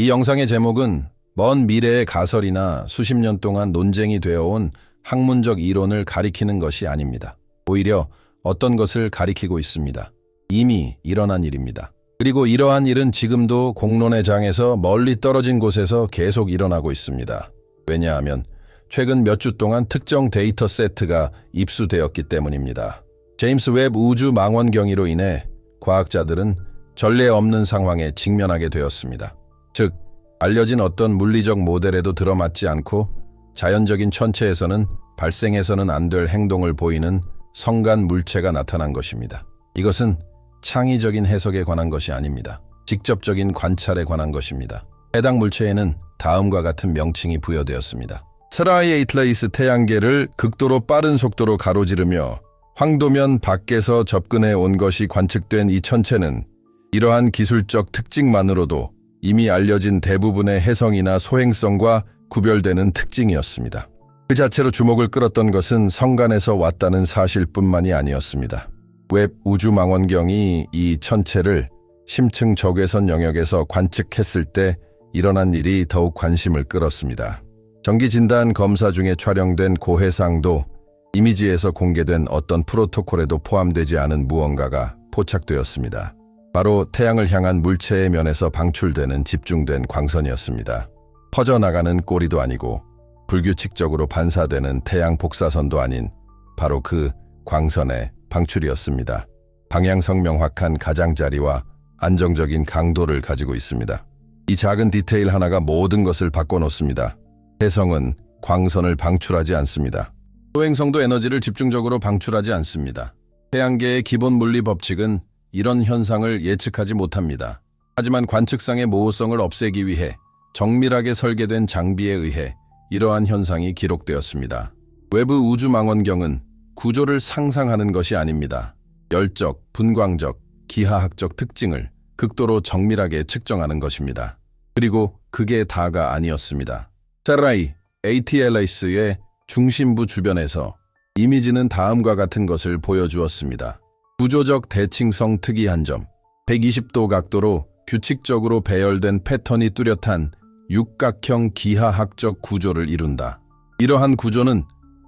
이 영상의 제목은 먼 미래의 가설이나 수십 년 동안 논쟁이 되어온 학문적 이론을 가리키는 것이 아닙니다. 오히려 어떤 것을 가리키고 있습니다. 이미 일어난 일입니다. 그리고 이러한 일은 지금도 공론의 장에서 멀리 떨어진 곳에서 계속 일어나고 있습니다. 왜냐하면 최근 몇 주 동안 특정 데이터 세트가 입수되었기 때문입니다. 제임스 웹 우주 망원경이로 인해 과학자들은 전례 없는 상황에 직면하게 되었습니다. 즉, 알려진 어떤 물리적 모델에도 들어맞지 않고 자연적인 천체에서는 발생해서는 안 될 행동을 보이는 성간 물체가 나타난 것입니다. 이것은 창의적인 해석에 관한 것이 아닙니다. 직접적인 관찰에 관한 것입니다. 해당 물체에는 다음과 같은 명칭이 부여되었습니다. 스라이에이틀레이스 태양계를 극도로 빠른 속도로 가로지르며 황도면 밖에서 접근해 온 것이 관측된 이 천체는 이러한 기술적 특징만으로도 이미 알려진 대부분의 해성이나 소행성과 구별되는 특징이었습니다. 그 자체로 주목을 끌었던 것은 성간에서 왔다는 사실뿐만이 아니었습니다. 웹 우주망원경이 이 천체를 심층 적외선 영역에서 관측했을 때 일어난 일이 더욱 관심을 끌었습니다. 정기진단 검사 중에 촬영된 고해상도 이미지에서 공개된 어떤 프로토콜에도 포함되지 않은 무언가가 포착되었습니다. 바로 태양을 향한 물체의 면에서 방출되는 집중된 광선이었습니다. 퍼져나가는 꼬리도 아니고 불규칙적으로 반사되는 태양 복사선도 아닌 바로 그 광선의 방출이었습니다. 방향성 명확한 가장자리와 안정적인 강도를 가지고 있습니다. 이 작은 디테일 하나가 모든 것을 바꿔놓습니다. 해성은 광선을 방출하지 않습니다. 소행성도 에너지를 집중적으로 방출하지 않습니다. 태양계의 기본 물리 법칙은 이런 현상을 예측하지 못합니다. 하지만 관측상의 모호성을 없애기 위해 정밀하게 설계된 장비에 의해 이러한 현상이 기록되었습니다. 외부 우주망원경은 구조를 상상하는 것이 아닙니다. 열적, 분광적, 기하학적 특징을 극도로 정밀하게 측정하는 것입니다. 그리고 그게 다가 아니었습니다. 세라이 ATLAS의 중심부 주변에서 이미지는 다음과 같은 것을 보여주었습니다. 구조적 대칭성 특이한 점, 120도 각도로 규칙적으로 배열된 패턴이 뚜렷한 육각형 기하학적 구조를 이룬다. 이러한 구조는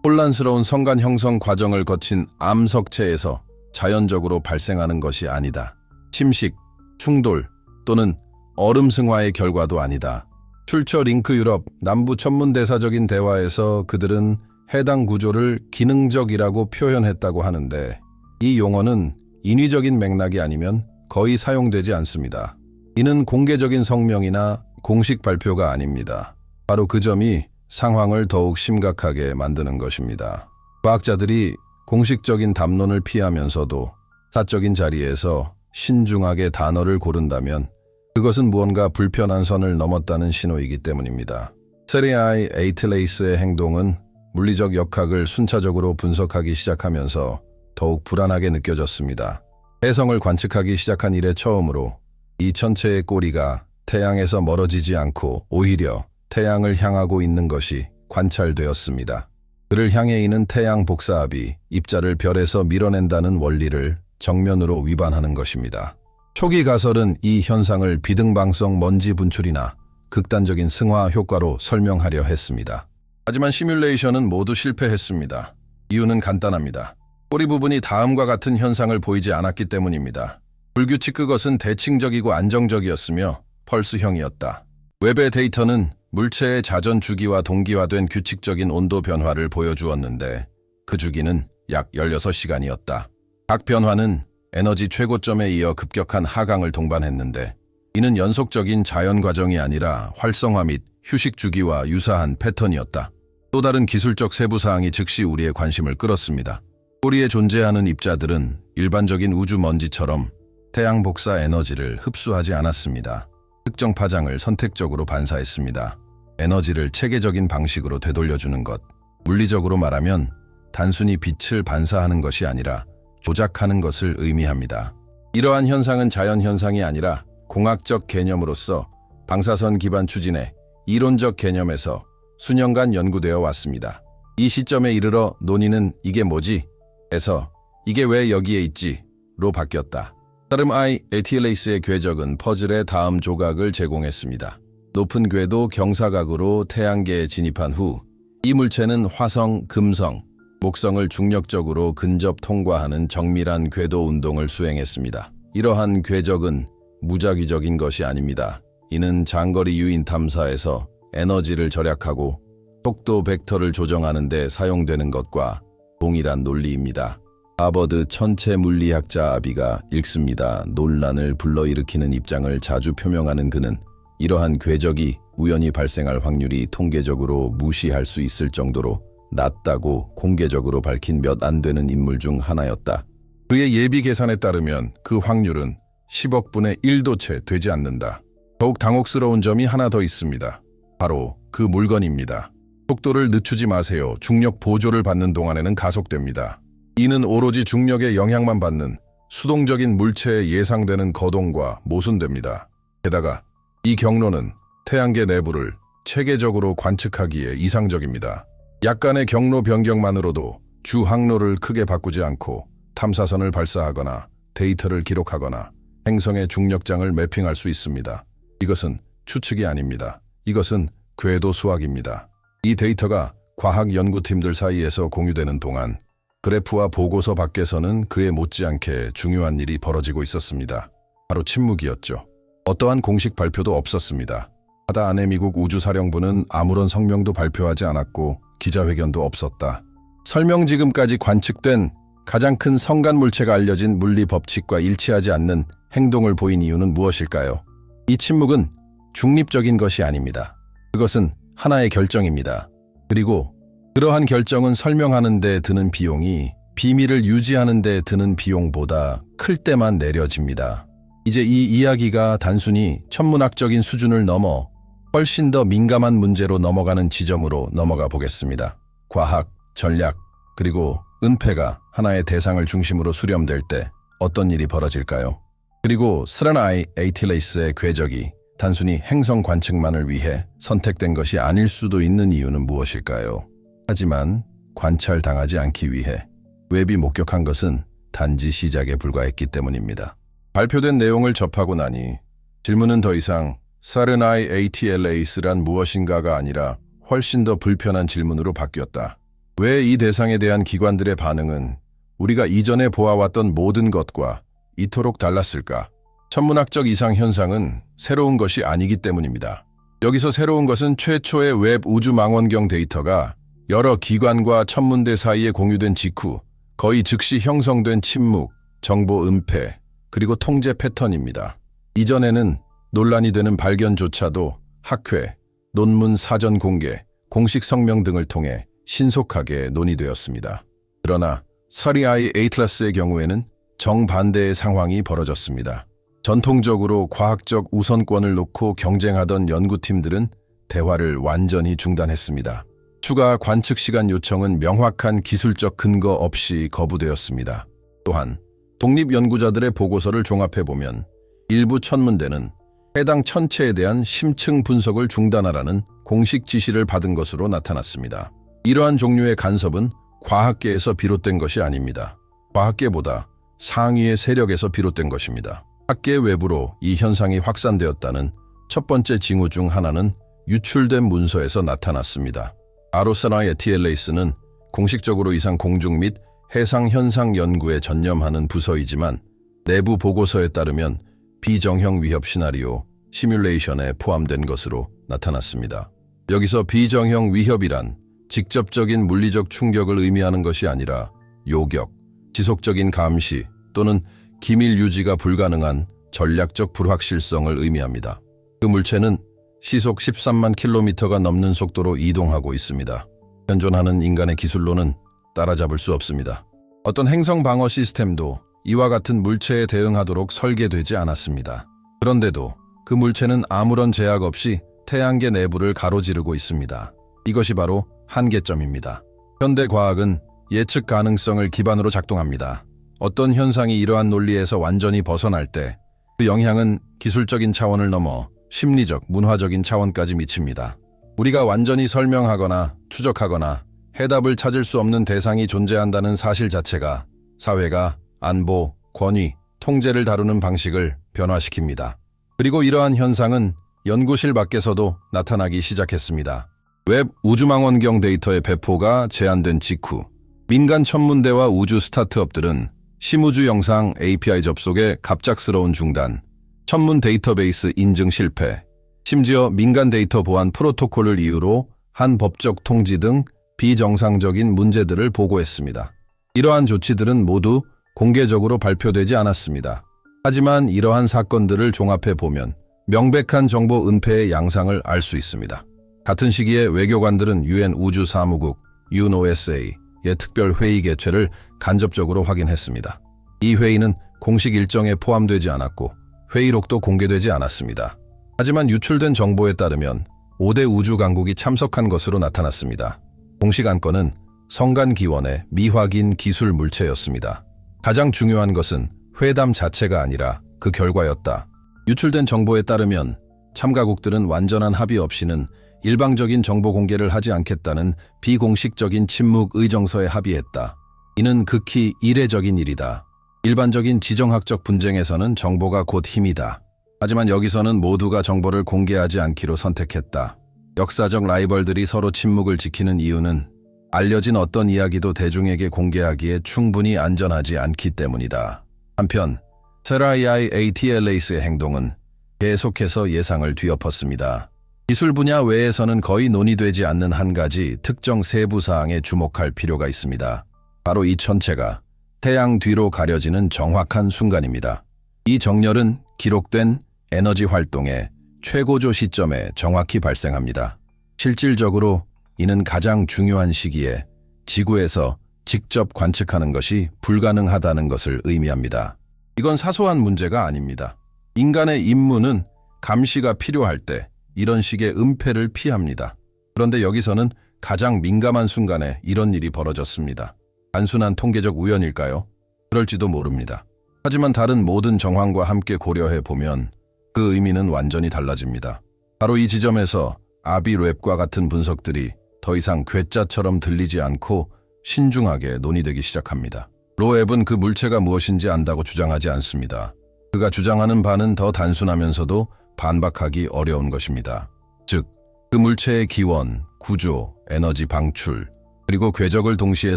혼란스러운 성간 형성 과정을 거친 암석체에서 자연적으로 발생하는 것이 아니다. 침식, 충돌 또는 얼음 승화의 결과도 아니다. 출처 링크 유럽 남부 천문대사적인 대화에서 그들은 해당 구조를 기능적이라고 표현했다고 하는데 이 용어는 인위적인 맥락이 아니면 거의 사용되지 않습니다. 이는 공개적인 성명이나 공식 발표가 아닙니다. 바로 그 점이 상황을 더욱 심각하게 만드는 것입니다. 과학자들이 공식적인 담론을 피하면서도 사적인 자리에서 신중하게 단어를 고른다면 그것은 무언가 불편한 선을 넘었다는 신호이기 때문입니다. 세라이 에이틀레이스의 행동은 물리적 역학을 순차적으로 분석하기 시작하면서 더욱 불안하게 느껴졌습니다. 해성을 관측하기 시작한 이래 처음으로 이 천체의 꼬리가 태양에서 멀어지지 않고 오히려 태양을 향하고 있는 것이 관찰되었습니다. 그를 향해 있는 태양 복사압이 입자를 별에서 밀어낸다는 원리를 정면으로 위반하는 것입니다. 초기 가설은 이 현상을 비등방성 먼지 분출이나 극단적인 승화 효과로 설명하려 했습니다. 하지만 시뮬레이션은 모두 실패했습니다. 이유는 간단합니다. 꼬리 부분이 다음과 같은 현상을 보이지 않았기 때문입니다. 불규칙 그것은 대칭적이고 안정적이었으며 펄스형이었다. 웹의 데이터는 물체의 자전 주기와 동기화된 규칙적인 온도 변화를 보여주었는데 그 주기는 약 16시간이었다. 각 변화는 에너지 최고점에 이어 급격한 하강을 동반했는데 이는 연속적인 자연 과정이 아니라 활성화 및 휴식 주기와 유사한 패턴이었다. 또 다른 기술적 세부사항이 즉시 우리의 관심을 끌었습니다. 꼬리에 존재하는 입자들은 일반적인 우주 먼지처럼 태양 복사 에너지를 흡수하지 않았습니다. 특정 파장을 선택적으로 반사했습니다. 에너지를 체계적인 방식으로 되돌려주는 것. 물리적으로 말하면 단순히 빛을 반사하는 것이 아니라 조작하는 것을 의미합니다. 이러한 현상은 자연현상이 아니라 공학적 개념으로서 방사선 기반 추진의 이론적 개념에서 수년간 연구되어 왔습니다. 이 시점에 이르러 논의는 이게 뭐지? 에서 이게 왜 여기에 있지? 로 바뀌었다. 따름 ATLAS의 궤적은 퍼즐의 다음 조각을 제공했습니다. 높은 궤도 경사각으로 태양계에 진입한 후 이 물체는 화성, 금성, 목성을 중력적으로 근접 통과하는 정밀한 궤도 운동을 수행했습니다. 이러한 궤적은 무작위적인 것이 아닙니다. 이는 장거리 유인 탐사에서 에너지를 절약하고 속도 벡터를 조정하는 데 사용되는 것과 동일한 논리입니다. 하버드 천체 물리학자 아비가 읽습니다. 논란을 불러일으키는 입장을 자주 표명하는 그는 이러한 궤적이 우연히 발생할 확률이 통계적으로 무시할 수 있을 정도로 낮다고 공개적으로 밝힌 몇 안 되는 인물 중 하나였다. 그의 예비 계산에 따르면 그 확률은 10억 분의 1도 채 되지 않는다. 더욱 당혹스러운 점이 하나 더 있습니다. 바로 그 물건입니다. 속도를 늦추지 마세요. 중력 보조를 받는 동안에는 가속됩니다. 이는 오로지 중력의 영향만 받는 수동적인 물체에 예상되는 거동과 모순됩니다. 게다가 이 경로는 태양계 내부를 체계적으로 관측하기에 이상적입니다. 약간의 경로 변경만으로도 주 항로를 크게 바꾸지 않고 탐사선을 발사하거나 데이터를 기록하거나 행성의 중력장을 매핑할 수 있습니다. 이것은 추측이 아닙니다. 이것은 궤도 수학입니다. 이 데이터가 과학 연구팀들 사이에서 공유되는 동안 그래프와 보고서 밖에서는 그에 못지않게 중요한 일이 벌어지고 있었습니다. 바로 침묵이었죠. 어떠한 공식 발표도 없었습니다. 하다 안에 미국 우주사령부는 아무런 성명도 발표하지 않았고 기자회견도 없었다. 설명 지금까지 관측된 가장 큰 성간 물체가 알려진 물리 법칙과 일치하지 않는 행동을 보인 이유는 무엇일까요? 이 침묵은 중립적인 것이 아닙니다. 그것은 하나의 결정입니다. 그리고 그러한 결정은 설명하는 데 드는 비용이 비밀을 유지하는 데 드는 비용보다 클 때만 내려집니다. 이제 이 이야기가 단순히 천문학적인 수준을 넘어 훨씬 더 민감한 문제로 넘어가는 지점으로 넘어가 보겠습니다. 과학, 전략, 그리고 은폐가 하나의 대상을 중심으로 수렴될 때 어떤 일이 벌어질까요? 그리고 스라나이 에이틸레이스의 궤적이 단순히 행성 관측만을 위해 선택된 것이 아닐 수도 있는 이유는 무엇일까요? 하지만 관찰당하지 않기 위해 웹이 목격한 것은 단지 시작에 불과했기 때문입니다. 발표된 내용을 접하고 나니 질문은 더 이상 사르나이 ATLAS란 무엇인가가 아니라 훨씬 더 불편한 질문으로 바뀌었다. 왜 이 대상에 대한 기관들의 반응은 우리가 이전에 보아왔던 모든 것과 이토록 달랐을까? 천문학적 이상 현상은 새로운 것이 아니기 때문입니다. 여기서 새로운 것은 최초의 웹 우주망원경 데이터가 여러 기관과 천문대 사이에 공유된 직후 거의 즉시 형성된 침묵, 정보 은폐, 그리고 통제 패턴입니다. 이전에는 논란이 되는 발견조차도 학회, 논문 사전 공개, 공식 성명 등을 통해 신속하게 논의되었습니다. 그러나 사리아이 에이틀라스의 경우에는 정반대의 상황이 벌어졌습니다. 전통적으로 과학적 우선권을 놓고 경쟁하던 연구팀들은 대화를 완전히 중단했습니다. 추가 관측 시간 요청은 명확한 기술적 근거 없이 거부되었습니다. 또한 독립연구자들의 보고서를 종합해보면 일부 천문대는 해당 천체에 대한 심층 분석을 중단하라는 공식 지시를 받은 것으로 나타났습니다. 이러한 종류의 간섭은 과학계에서 비롯된 것이 아닙니다. 과학계보다 상위의 세력에서 비롯된 것입니다. 학계 외부로 이 현상이 확산되었다는 첫 번째 징후 중 하나는 유출된 문서에서 나타났습니다. 아로사나의 TLAS는 공식적으로 이상 공중 및 해상 현상 연구에 전념하는 부서이지만 내부 보고서에 따르면 비정형 위협 시나리오, 시뮬레이션에 포함된 것으로 나타났습니다. 여기서 비정형 위협이란 직접적인 물리적 충격을 의미하는 것이 아니라 요격, 지속적인 감시 또는 기밀 유지가 불가능한 전략적 불확실성을 의미합니다. 그 물체는 시속 13만 킬로미터가 넘는 속도로 이동하고 있습니다. 현존하는 인간의 기술로는 따라잡을 수 없습니다. 어떤 행성 방어 시스템도 이와 같은 물체에 대응하도록 설계되지 않았습니다. 그런데도 그 물체는 아무런 제약 없이 태양계 내부를 가로지르고 있습니다. 이것이 바로 한계점입니다. 현대 과학은 예측 가능성을 기반으로 작동합니다. 어떤 현상이 이러한 논리에서 완전히 벗어날 때 그 영향은 기술적인 차원을 넘어 심리적, 문화적인 차원까지 미칩니다. 우리가 완전히 설명하거나 추적하거나 해답을 찾을 수 없는 대상이 존재한다는 사실 자체가 사회가 안보, 권위, 통제를 다루는 방식을 변화시킵니다. 그리고 이러한 현상은 연구실 밖에서도 나타나기 시작했습니다. 웹 우주망원경 데이터의 배포가 제한된 직후 민간 천문대와 우주 스타트업들은 심우주 영상 API 접속의 갑작스러운 중단, 천문 데이터베이스 인증 실패, 심지어 민간 데이터 보안 프로토콜을 이유로 한 법적 통지 등 비정상적인 문제들을 보고했습니다. 이러한 조치들은 모두 공개적으로 발표되지 않았습니다. 하지만 이러한 사건들을 종합해 보면 명백한 정보 은폐의 양상을 알 수 있습니다. 같은 시기에 외교관들은 UN 우주사무국 UNOSA의 특별 회의 개최를 간접적으로 확인했습니다. 이 회의는 공식 일정에 포함되지 않았고 회의록도 공개되지 않았습니다. 하지만 유출된 정보에 따르면 5대 우주 강국이 참석한 것으로 나타났습니다. 공식 안건은 성간기원의 미확인 기술 물체였습니다. 가장 중요한 것은 회담 자체가 아니라 그 결과였다. 유출된 정보에 따르면 참가국들은 완전한 합의 없이는 일방적인 정보 공개를 하지 않겠다는 비공식적인 침묵 의정서에 합의했다. 이는 극히 이례적인 일이다. 일반적인 지정학적 분쟁에서는 정보가 곧 힘이다. 하지만 여기서는 모두가 정보를 공개하지 않기로 선택했다. 역사적 라이벌들이 서로 침묵을 지키는 이유는 알려진 어떤 이야기도 대중에게 공개하기에 충분히 안전하지 않기 때문이다. 한편 SRI ATLAS의 행동은 계속해서 예상을 뒤엎었습니다. 기술 분야 외에서는 거의 논의되지 않는 한 가지 특정 세부 사항에 주목할 필요가 있습니다. 바로 이 천체가 태양 뒤로 가려지는 정확한 순간입니다. 이 정렬은 기록된 에너지 활동의 최고조 시점에 정확히 발생합니다. 실질적으로 이는 가장 중요한 시기에 지구에서 직접 관측하는 것이 불가능하다는 것을 의미합니다. 이건 사소한 문제가 아닙니다. 인간의 임무는 감시가 필요할 때 이런 식의 은폐를 피합니다. 그런데 여기서는 가장 민감한 순간에 이런 일이 벌어졌습니다. 단순한 통계적 우연일까요? 그럴지도 모릅니다. 하지만 다른 모든 정황과 함께 고려해 보면 그 의미는 완전히 달라집니다. 바로 이 지점에서 아비랩과 같은 분석들이 더 이상 괴짜처럼 들리지 않고 신중하게 논의되기 시작합니다. 로앱은 그 물체가 무엇인지 안다고 주장하지 않습니다. 그가 주장하는 바는 더 단순하면서도 반박하기 어려운 것입니다. 즉, 그 물체의 기원, 구조, 에너지 방출, 그리고 궤적을 동시에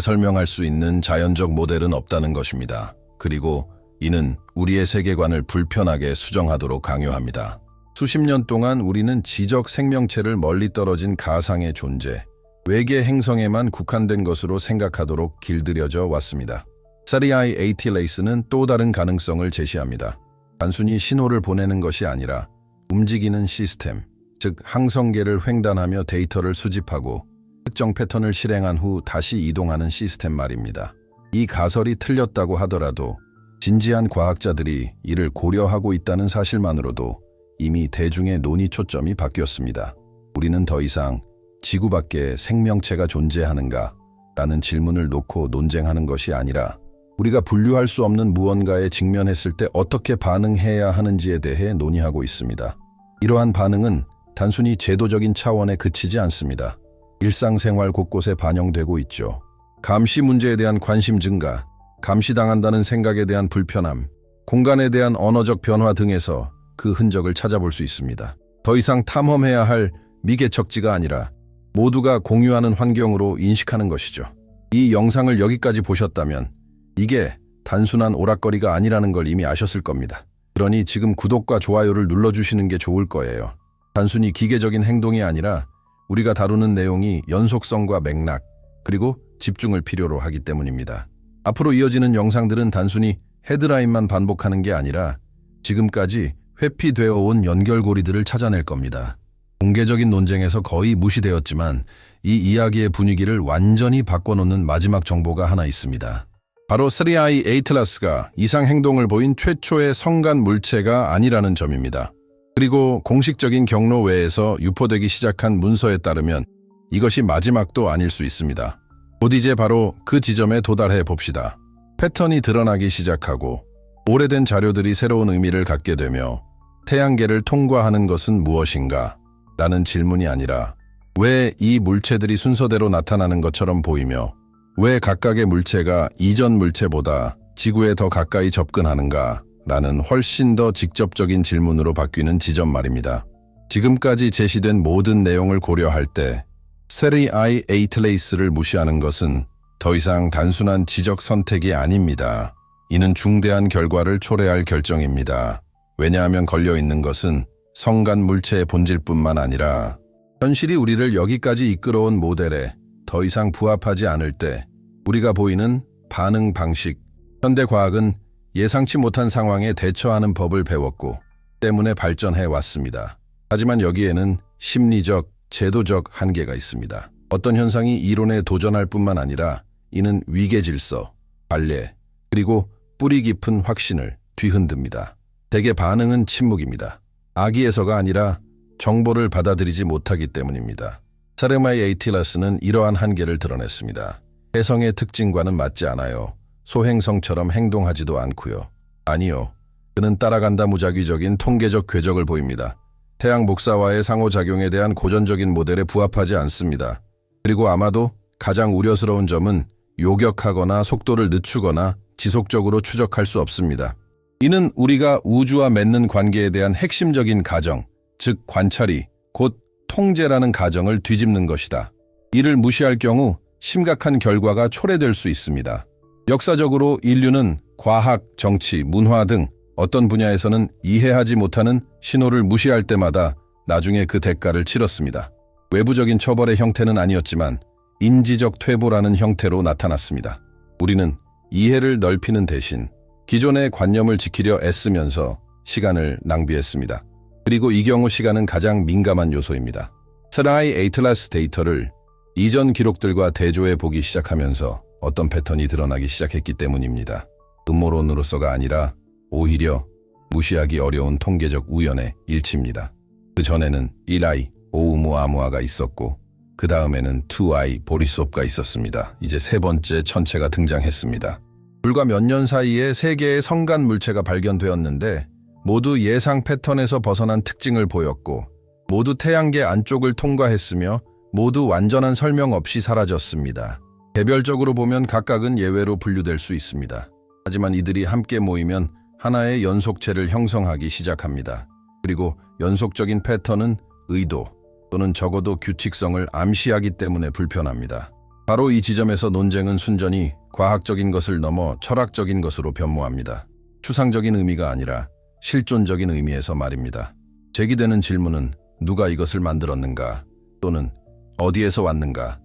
설명할 수 있는 자연적 모델은 없다는 것입니다. 그리고 이는 우리의 세계관을 불편하게 수정하도록 강요합니다. 수십 년 동안 우리는 지적 생명체를 멀리 떨어진 가상의 존재, 외계 행성에만 국한된 것으로 생각하도록 길들여져 왔습니다. SRI ATLAS는 또 다른 가능성을 제시합니다. 단순히 신호를 보내는 것이 아니라 움직이는 시스템, 즉 항성계를 횡단하며 데이터를 수집하고 특정 패턴을 실행한 후 다시 이동하는 시스템 말입니다. 이 가설이 틀렸다고 하더라도 진지한 과학자들이 이를 고려하고 있다는 사실만으로도 이미 대중의 논의 초점이 바뀌었습니다. 우리는 더 이상 지구 밖에 생명체가 존재하는가? 라는 질문을 놓고 논쟁하는 것이 아니라 우리가 분류할 수 없는 무언가에 직면했을 때 어떻게 반응해야 하는지에 대해 논의하고 있습니다. 이러한 반응은 단순히 제도적인 차원에 그치지 않습니다. 일상생활 곳곳에 반영되고 있죠. 감시 문제에 대한 관심 증가, 감시당한다는 생각에 대한 불편함, 공간에 대한 언어적 변화 등에서 그 흔적을 찾아볼 수 있습니다. 더 이상 탐험해야 할 미개척지가 아니라 모두가 공유하는 환경으로 인식하는 것이죠. 이 영상을 여기까지 보셨다면 이게 단순한 오락거리가 아니라는 걸 이미 아셨을 겁니다. 그러니 지금 구독과 좋아요를 눌러주시는 게 좋을 거예요. 단순히 기계적인 행동이 아니라 우리가 다루는 내용이 연속성과 맥락, 그리고 집중을 필요로 하기 때문입니다. 앞으로 이어지는 영상들은 단순히 헤드라인만 반복하는 게 아니라 지금까지 회피되어 온 연결고리들을 찾아낼 겁니다. 공개적인 논쟁에서 거의 무시되었지만 이 이야기의 분위기를 완전히 바꿔놓는 마지막 정보가 하나 있습니다. 바로 SRI ATLAS가 이상 행동을 보인 최초의 성간 물체가 아니라는 점입니다. 그리고 공식적인 경로 외에서 유포되기 시작한 문서에 따르면 이것이 마지막도 아닐 수 있습니다. 곧 이제 바로 그 지점에 도달해 봅시다. 패턴이 드러나기 시작하고 오래된 자료들이 새로운 의미를 갖게 되며 태양계를 통과하는 것은 무엇인가? 라는 질문이 아니라 왜 이 물체들이 순서대로 나타나는 것처럼 보이며 왜 각각의 물체가 이전 물체보다 지구에 더 가까이 접근하는가? 라는 훨씬 더 직접적인 질문으로 바뀌는 지점 말입니다. 지금까지 제시된 모든 내용을 고려할 때 세리아이 에이틀레이스를 무시하는 것은 더 이상 단순한 지적 선택이 아닙니다. 이는 중대한 결과를 초래할 결정입니다. 왜냐하면 걸려있는 것은 성간 물체의 본질뿐만 아니라 현실이 우리를 여기까지 이끌어온 모델에 더 이상 부합하지 않을 때 우리가 보이는 반응 방식, 현대 과학은 예상치 못한 상황에 대처하는 법을 배웠고 때문에 발전해 왔습니다. 하지만 여기에는 심리적, 제도적 한계가 있습니다. 어떤 현상이 이론에 도전할 뿐만 아니라 이는 위계 질서, 관례, 그리고 뿌리 깊은 확신을 뒤흔듭니다. 대개 반응은 침묵입니다. 악의에서가 아니라 정보를 받아들이지 못하기 때문입니다. 세리아이 에이틸레스는 이러한 한계를 드러냈습니다. 혜성의 특징과는 맞지 않아요. 소행성처럼 행동하지도 않고요. 아니요. 그는 따라간다 무작위적인 통계적 궤적을 보입니다. 태양 복사와의 상호작용에 대한 고전적인 모델에 부합하지 않습니다. 그리고 아마도 가장 우려스러운 점은 요격하거나 속도를 늦추거나 지속적으로 추적할 수 없습니다. 이는 우리가 우주와 맺는 관계에 대한 핵심적인 가정, 즉 관찰이 곧 통제라는 가정을 뒤집는 것이다. 이를 무시할 경우 심각한 결과가 초래될 수 있습니다. 역사적으로 인류는 과학, 정치, 문화 등 어떤 분야에서는 이해하지 못하는 신호를 무시할 때마다 나중에 그 대가를 치렀습니다. 외부적인 처벌의 형태는 아니었지만 인지적 퇴보라는 형태로 나타났습니다. 우리는 이해를 넓히는 대신 기존의 관념을 지키려 애쓰면서 시간을 낭비했습니다. 그리고 이 경우 시간은 가장 민감한 요소입니다. 세리아이 에이틀레스 데이터를 이전 기록들과 대조해 보기 시작하면서 어떤 패턴이 드러나기 시작했기 때문입니다. 음모론으로서가 아니라 오히려 무시하기 어려운 통계적 우연의 일치입니다. 그 전에는 1I 오우무아무아가 있었고 그 다음에는 2I 보리스옵가 있었습니다. 이제 세 번째 천체가 등장했습니다. 불과 몇 년 사이에 세 개의 성간 물체가 발견되었는데 모두 예상 패턴에서 벗어난 특징을 보였고 모두 태양계 안쪽을 통과했으며 모두 완전한 설명 없이 사라졌습니다. 개별적으로 보면 각각은 예외로 분류될 수 있습니다. 하지만 이들이 함께 모이면 하나의 연속체를 형성하기 시작합니다. 그리고 연속적인 패턴은 의도 또는 적어도 규칙성을 암시하기 때문에 불편합니다. 바로 이 지점에서 논쟁은 순전히 과학적인 것을 넘어 철학적인 것으로 변모합니다. 추상적인 의미가 아니라 실존적인 의미에서 말입니다. 제기되는 질문은 누가 이것을 만들었는가 또는 어디에서 왔는가가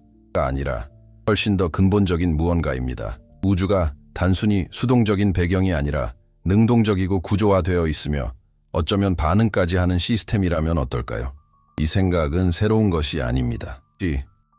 아니라 훨씬 더 근본적인 무언가입니다. 우주가 단순히 수동적인 배경이 아니라 능동적이고 구조화되어 있으며 어쩌면 반응까지 하는 시스템이라면 어떨까요? 이 생각은 새로운 것이 아닙니다.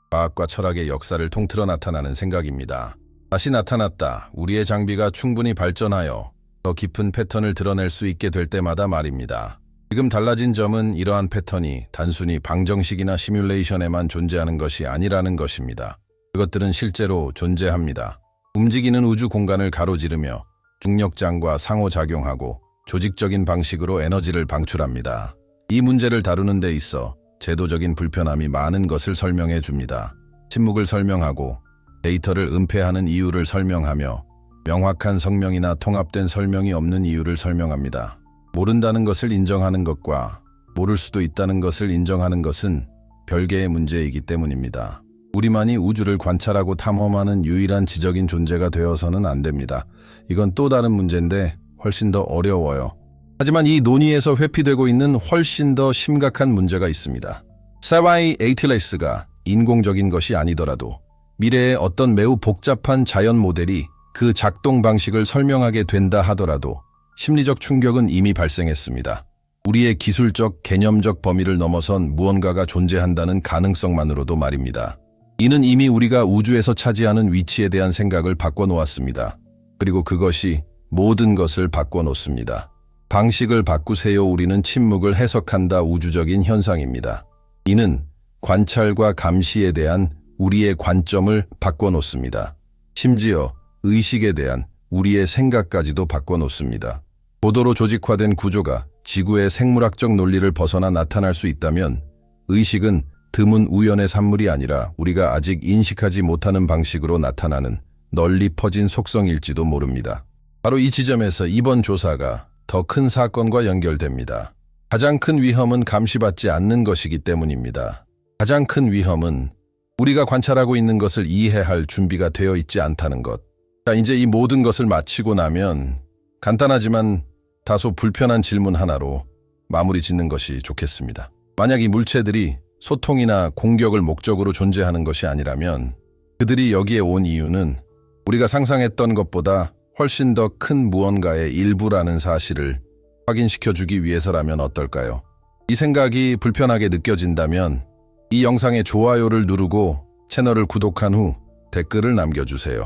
과학과 철학의 역사를 통틀어 나타나는 생각입니다. 다시 나타났다. 우리의 장비가 충분히 발전하여 더 깊은 패턴을 드러낼 수 있게 될 때마다 말입니다. 지금 달라진 점은 이러한 패턴이 단순히 방정식이나 시뮬레이션에만 존재하는 것이 아니라는 것입니다. 그것들은 실제로 존재합니다. 움직이는 우주 공간을 가로지르며 중력장과 상호작용하고 조직적인 방식으로 에너지를 방출합니다. 이 문제를 다루는 데 있어 제도적인 불편함이 많은 것을 설명해 줍니다. 침묵을 설명하고 데이터를 은폐하는 이유를 설명하며 명확한 성명이나 통합된 설명이 없는 이유를 설명합니다. 모른다는 것을 인정하는 것과 모를 수도 있다는 것을 인정하는 것은 별개의 문제이기 때문입니다. 우리만이 우주를 관찰하고 탐험하는 유일한 지적인 존재가 되어서는 안 됩니다. 이건 또 다른 문제인데 훨씬 더 어려워요. 하지만 이 논의에서 회피되고 있는 훨씬 더 심각한 문제가 있습니다. 세리아이 에이틸레스가 인공적인 것이 아니더라도 미래의 어떤 매우 복잡한 자연 모델이 그 작동 방식을 설명하게 된다 하더라도 심리적 충격은 이미 발생했습니다. 우리의 기술적, 개념적 범위를 넘어선 무언가가 존재한다는 가능성만으로도 말입니다. 이는 이미 우리가 우주에서 차지하는 위치에 대한 생각을 바꿔놓았습니다. 그리고 그것이 모든 것을 바꿔놓습니다. 방식을 바꾸세요. 우리는 침묵을 해석한다. 우주적인 현상입니다. 이는 관찰과 감시에 대한 우리의 관점을 바꿔놓습니다. 심지어 의식에 대한 우리의 생각까지도 바꿔놓습니다. 고도로 조직화된 구조가 지구의 생물학적 논리를 벗어나 나타날 수 있다면 의식은 드문 우연의 산물이 아니라 우리가 아직 인식하지 못하는 방식으로 나타나는 널리 퍼진 속성일지도 모릅니다. 바로 이 지점에서 이번 조사가 더 큰 사건과 연결됩니다. 가장 큰 위험은 감시받지 않는 것이기 때문입니다. 가장 큰 위험은 우리가 관찰하고 있는 것을 이해할 준비가 되어 있지 않다는 것. 자, 이제 이 모든 것을 마치고 나면 간단하지만 다소 불편한 질문 하나로 마무리 짓는 것이 좋겠습니다. 만약 이 물체들이 소통이나 공격을 목적으로 존재하는 것이 아니라면 그들이 여기에 온 이유는 우리가 상상했던 것보다 훨씬 더 큰 무언가의 일부라는 사실을 확인시켜주기 위해서라면 어떨까요? 이 생각이 불편하게 느껴진다면 이 영상에 좋아요를 누르고 채널을 구독한 후 댓글을 남겨주세요.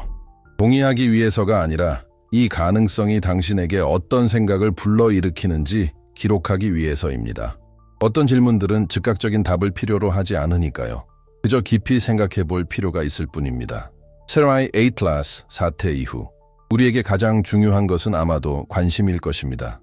동의하기 위해서가 아니라 이 가능성이 당신에게 어떤 생각을 불러일으키는지 기록하기 위해서입니다. 어떤 질문들은 즉각적인 답을 필요로 하지 않으니까요. 그저 깊이 생각해 볼 필요가 있을 뿐입니다. 세라이 에이틀라스 사태 이후 우리에게 가장 중요한 것은 아마도 관심일 것입니다.